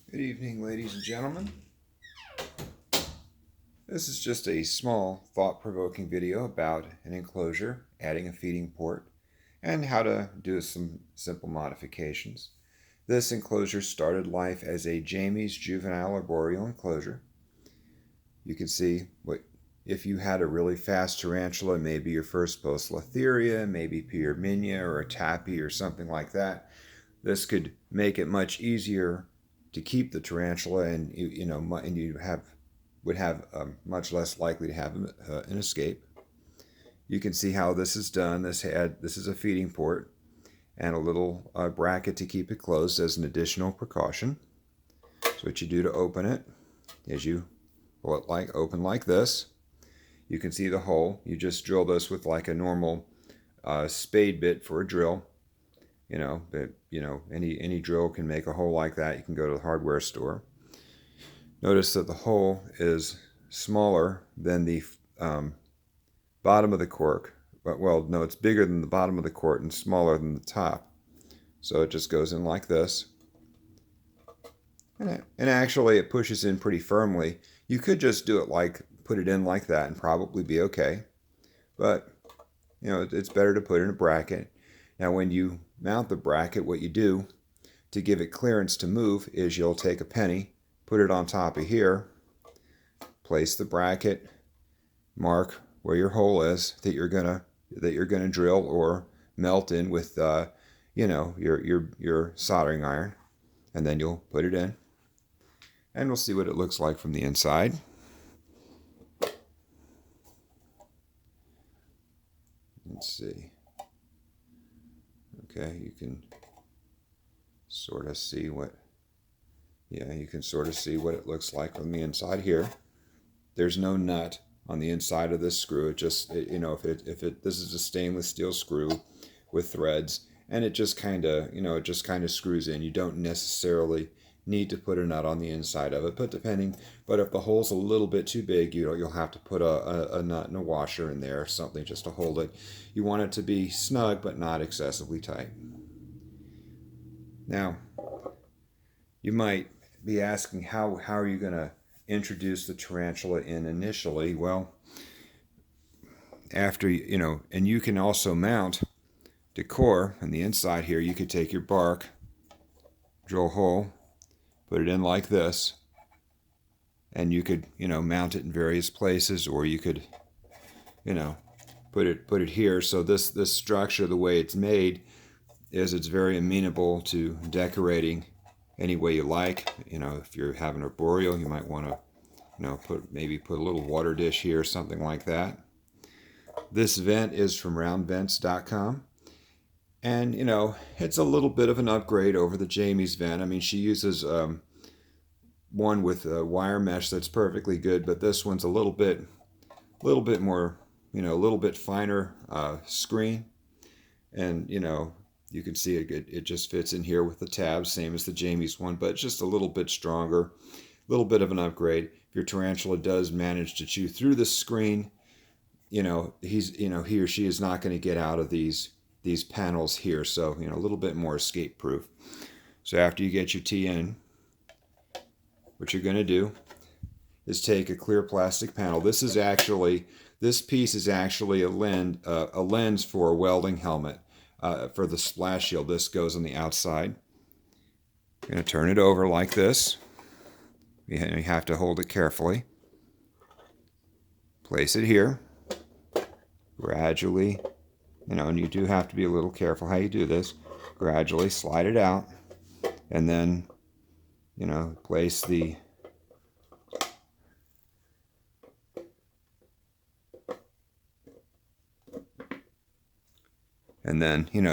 Good evening, ladies and gentlemen. This is just a small, thought-provoking video about an enclosure, adding a feeding port, and how to do some simple modifications. This enclosure started life as a Jamie's juvenile arboreal enclosure. You can see what if you had a really fast tarantula, maybe your first Poecilotheria, maybe Pyraminia or a tappy or something like that. This could make it much easier to keep the tarantula, and you would have much less likely to have an escape. You can see how this is done. This is a feeding port and a little bracket to keep it closed as an additional precaution. So what you do to open it is you pull it open like this. You can see the hole. You just drill this with like a normal spade bit for a drill. Any drill can make a hole like that. You can go to the hardware store. Notice that the hole is smaller than the bottom of the cork. Well, no, it's bigger than the bottom of the cork and smaller than the top. So it just goes in like this. And actually it pushes in pretty firmly. You could just do it put it in like that and probably be okay. But, it's better to put in a bracket. Now when you mount the bracket, what you do to give it clearance to move is you'll take a penny, put it on top of here, place the bracket, mark where your hole is that you're gonna drill or melt in with your soldering iron, and then you'll put it in, and we'll see what it looks like from the inside. Let's see. Okay, you can sort of see what it looks like from the inside here. There's no nut on the inside of this screw. This is a stainless steel screw with threads, and it just kind of screws in. You don't necessarily need to put a nut on the inside of it, but if the hole's a little bit too big, you'll have to put a nut and a washer in there or something just to hold it. You want it to be snug but not excessively tight. Now, you might be asking how are you going to introduce the tarantula in initially? Well, after and you can also mount decor on the inside here. You could take your bark, drill a hole, put it in like this, and you could mount it in various places, or you could put it here. So this structure, the way it's made, is it's very amenable to decorating any way you like. If you're having a arboreal, you might want to put a little water dish here, something like that. This vent is from roundvents.com, and it's a little bit of an upgrade over the Jamie's vent. I mean, she uses one with a wire mesh that's perfectly good, but this one's a little bit more, a little bit finer screen, and you can see it just fits in here with the tabs, same as the Jamie's one, but just a little bit stronger, a little bit of an upgrade. If your tarantula does manage to chew through the screen, he or she is not going to get out of these panels here. So a little bit more escape proof. So after you get your tea in, what you're going to do is take a clear plastic panel. This piece is actually a lens for a welding helmet. For the splash shield, this goes on the outside. You're going to turn it over like this. You have to hold it carefully. Place it here. Gradually, and you do have to be a little careful how you do this. Gradually slide it out, and then, place the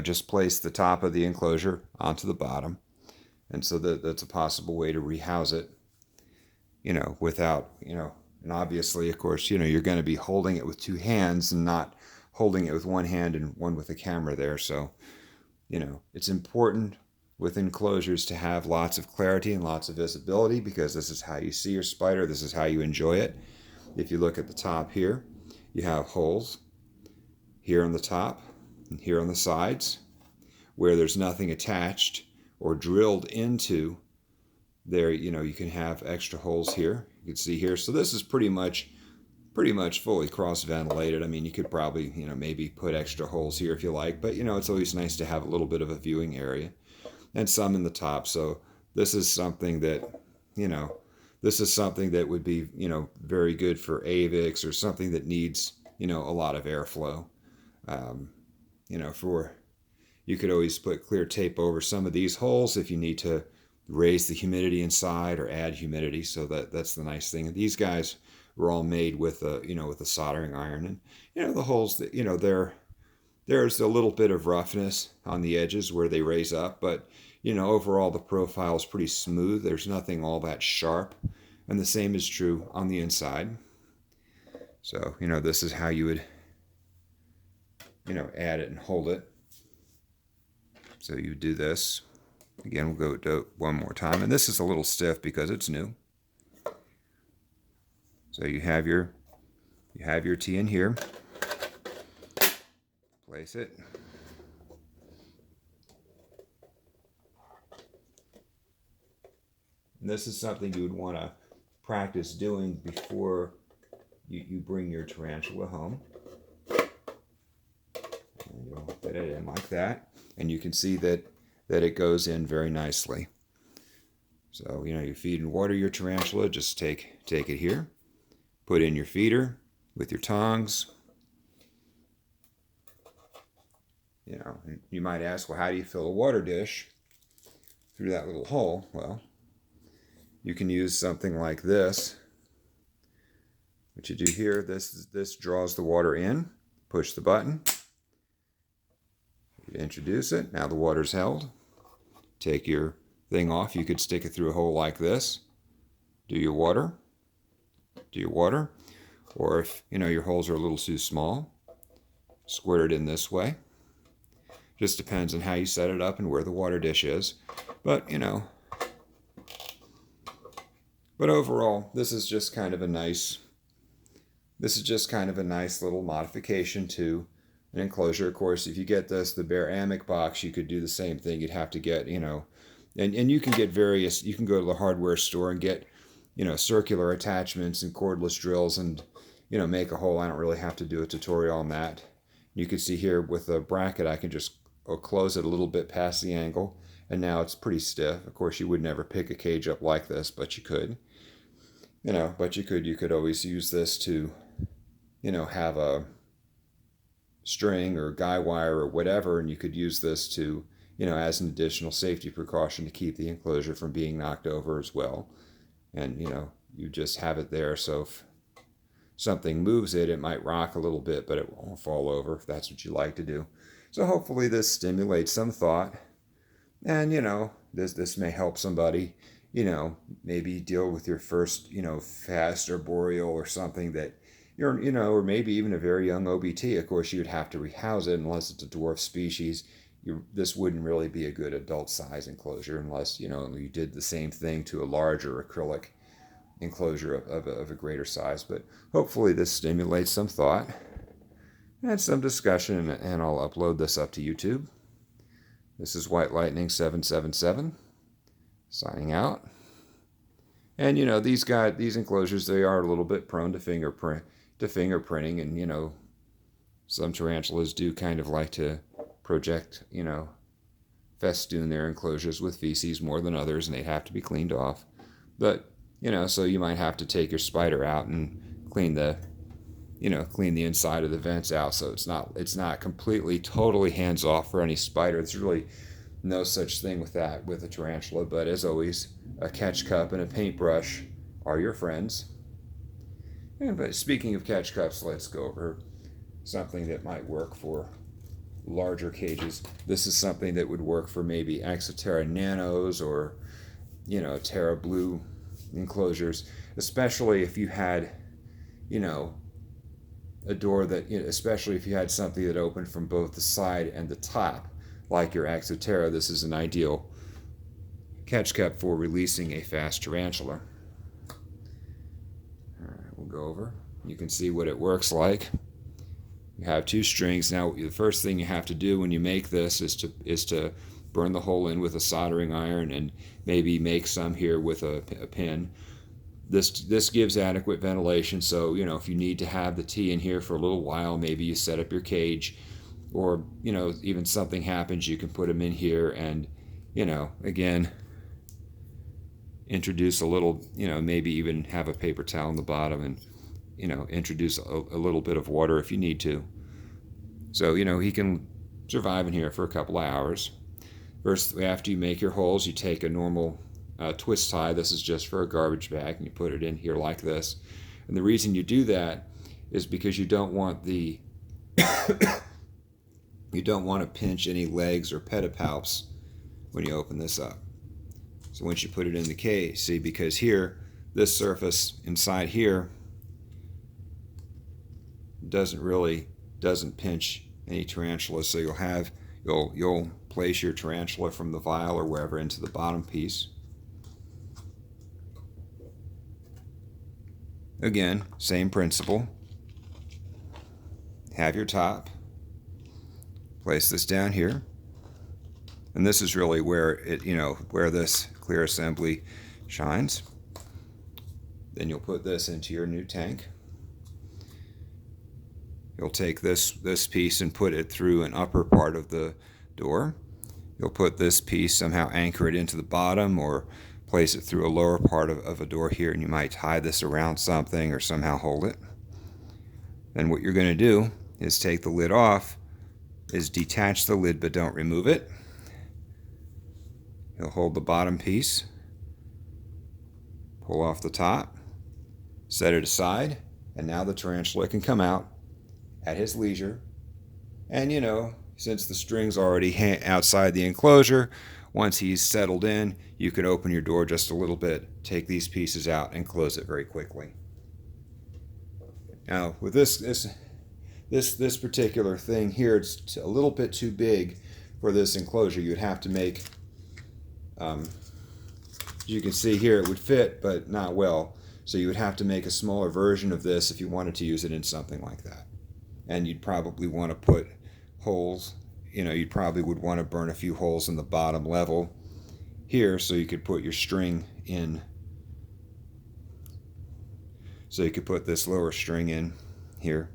just place the top of the enclosure onto the bottom. And so that's a possible way to rehouse it, without, and obviously, of course, you're going to be holding it with two hands and not holding it with one hand and one with a camera there. So, it's important with enclosures to have lots of clarity and lots of visibility, because this is how you see your spider. This is how you enjoy it. If you look at the top here, you have holes here on the top and here on the sides where there's nothing attached or drilled into there, you can have extra holes here. You can see here. So this is pretty much fully cross ventilated. I mean, you could probably, maybe put extra holes here if you like, but it's always nice to have a little bit of a viewing area, and some in the top. So this is something that, would be, very good for avics, or something that needs, a lot of airflow. For You could always put clear tape over some of these holes if you need to raise the humidity inside or add humidity. So that's the nice thing. And these guys were all made with a soldering iron, and the holes that there's a little bit of roughness on the edges where they raise up, but overall the profile is pretty smooth. There's nothing all that sharp, and the same is true on the inside. So this is how you would add it and hold it. So you do this again. We'll go to one more time, and this is a little stiff because it's new. So you have your tea in here. Place it. And this is something you would want to practice doing before you bring your tarantula home. And you'll fit it in like that. And you can see that it goes in very nicely. So, you feed and water your tarantula. Just take it here. Put in your feeder with your tongs. You might ask, well, how do you fill a water dish through that little hole? Well, you can use something like this. What you do here, this draws the water in. Push the button. You introduce it. Now the water's held. Take your thing off. You could stick it through a hole like this. Do your water. Or if your holes are a little too small, squirt it in this way. Just depends on how you set it up and where the water dish is. But overall, this is just kind of a nice little modification to an enclosure. Of course, if you get the bare amic box, you could do the same thing. You'd have to get, and you can get you can go to the hardware store and get, circular attachments and cordless drills and, make a hole. I don't really have to do a tutorial on that. You can see here with a bracket, I can just close it a little bit past the angle, and now it's pretty stiff. Of course, you would never pick a cage up like this, but you could. You could always use this to, have a string or guy wire or whatever, and you could use this to, as an additional safety precaution to keep the enclosure from being knocked over as well. And, you just have it there, so if something moves it, it might rock a little bit, but it won't fall over if that's what you like to do. So hopefully this stimulates some thought, and, this may help somebody, maybe deal with your first, fast arboreal or something that you're, or maybe even a very young OBT. Of course, you'd have to rehouse it unless it's a dwarf species. This wouldn't really be a good adult size enclosure unless, you did the same thing to a larger acrylic enclosure of a greater size. But hopefully this stimulates some thought and some discussion, and I'll upload this up to YouTube. This is White Lightning 777 signing out. And these enclosures, they are a little bit prone to fingerprinting, and some tarantulas do kind of like to project, festoon their enclosures with feces more than others, and they'd have to be cleaned off. But so you might have to take your spider out and clean the inside of the vents out, so it's not completely totally hands off for any spider. There's really no such thing with that with a tarantula. But as always, a catch cup and a paintbrush are your friends. But speaking of catch cups, let's go over something that might work for larger cages. This is something that would work for maybe Exoterra Nanos or Terra Blue enclosures, especially if you had a door that, especially if you had something that opened from both the side and the top, like your Exoterra. This is an ideal catch cup for releasing a fast tarantula. All right, we'll go over. You can see what it works like. You have two strings. Now, the first thing you have to do when you make this is to burn the hole in with a soldering iron and maybe make some here with a pin. This gives adequate ventilation, so if you need to have the tea in here for a little while, maybe you set up your cage, or even something happens, you can put them in here and again introduce a little, maybe even have a paper towel on the bottom and introduce a little bit of water if you need to. So he can survive in here for a couple of hours. First, after you make your holes, you take a normal twist tie. This is just for a garbage bag, and you put it in here like this. And the reason you do that is because you don't want the you don't want to pinch any legs or pedipalps when you open this up. So once you put it in the case, see, because here, this surface inside here doesn't pinch any tarantulas, so you'll place your tarantula from the vial or wherever into the bottom piece. Again, same principle. Have your top. Place this down here. And this is really where where this clear assembly shines. Then you'll put this into your new tank. You'll take this piece and put it through an upper part of the door. You'll put this piece, somehow anchor it into the bottom, or place it through a lower part of a door here, and you might tie this around something or somehow hold it. Then what you're going to do is take the lid off, is detach the lid but don't remove it. You'll hold the bottom piece, pull off the top, set it aside, and now the tarantula can come out at his leisure. And since the string's already outside the enclosure, once he's settled in, you can open your door just a little bit, take these pieces out, and close it very quickly. Now, with this particular thing here, it's a little bit too big for this enclosure. You'd have to make, as you can see here, it would fit, but not well. So you would have to make a smaller version of this if you wanted to use it in something like that. And you'd probably want to put holes, you probably would want to burn a few holes in the bottom level here so you could put your string in. So you could put this lower string in here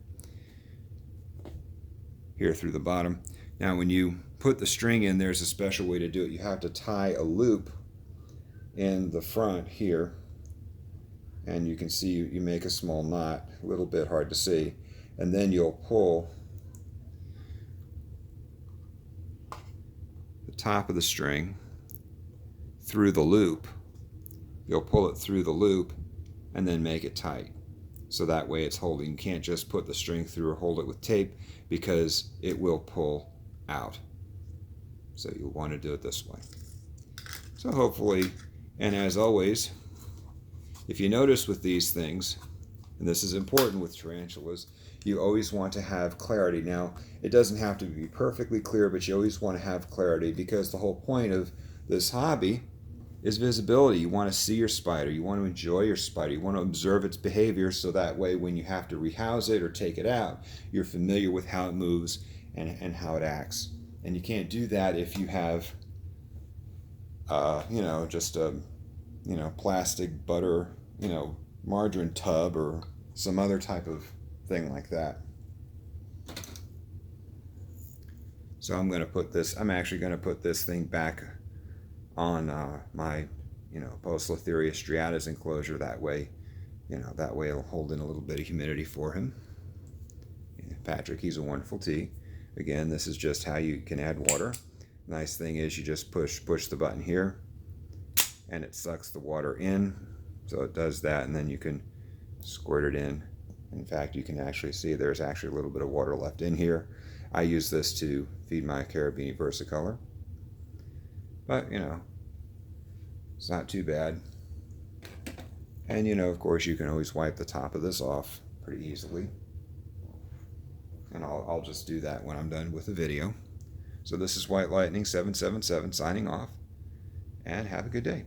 through the bottom. Now when you put the string in, there's a special way to do it. You have to tie a loop in the front here, and you can see you make a small knot, a little bit hard to see, and then you'll pull the top of the string through the loop. You'll pull it through the loop and then make it tight. So that way it's holding. You can't just put the string through or hold it with tape because it will pull out. So you'll want to do it this way. So hopefully, and as always, if you notice with these things, and this is important with tarantulas, you always want to have clarity. Now, it doesn't have to be perfectly clear, but you always want to have clarity because the whole point of this hobby is visibility. You want to see your spider. You want to enjoy your spider. You want to observe its behavior so that way when you have to rehouse it or take it out, you're familiar with how it moves and how it acts. And you can't do that if you have, just a, plastic butter, margarine tub or some other type of thing like that. So I'm actually going to put this thing back on my, Poecilotheria striatus enclosure. That way it'll hold in a little bit of humidity for him. Patrick, he's a wonderful tea. Again, this is just how you can add water. Nice thing is you just push the button here, and it sucks the water in. So it does that, and then you can squirt it in. In fact, you can actually see there's actually a little bit of water left in here. I use this to feed my Carabini versicolor. But, it's not too bad. And, of course, you can always wipe the top of this off pretty easily. And I'll just do that when I'm done with the video. So this is White Lightning 777 signing off. And have a good day.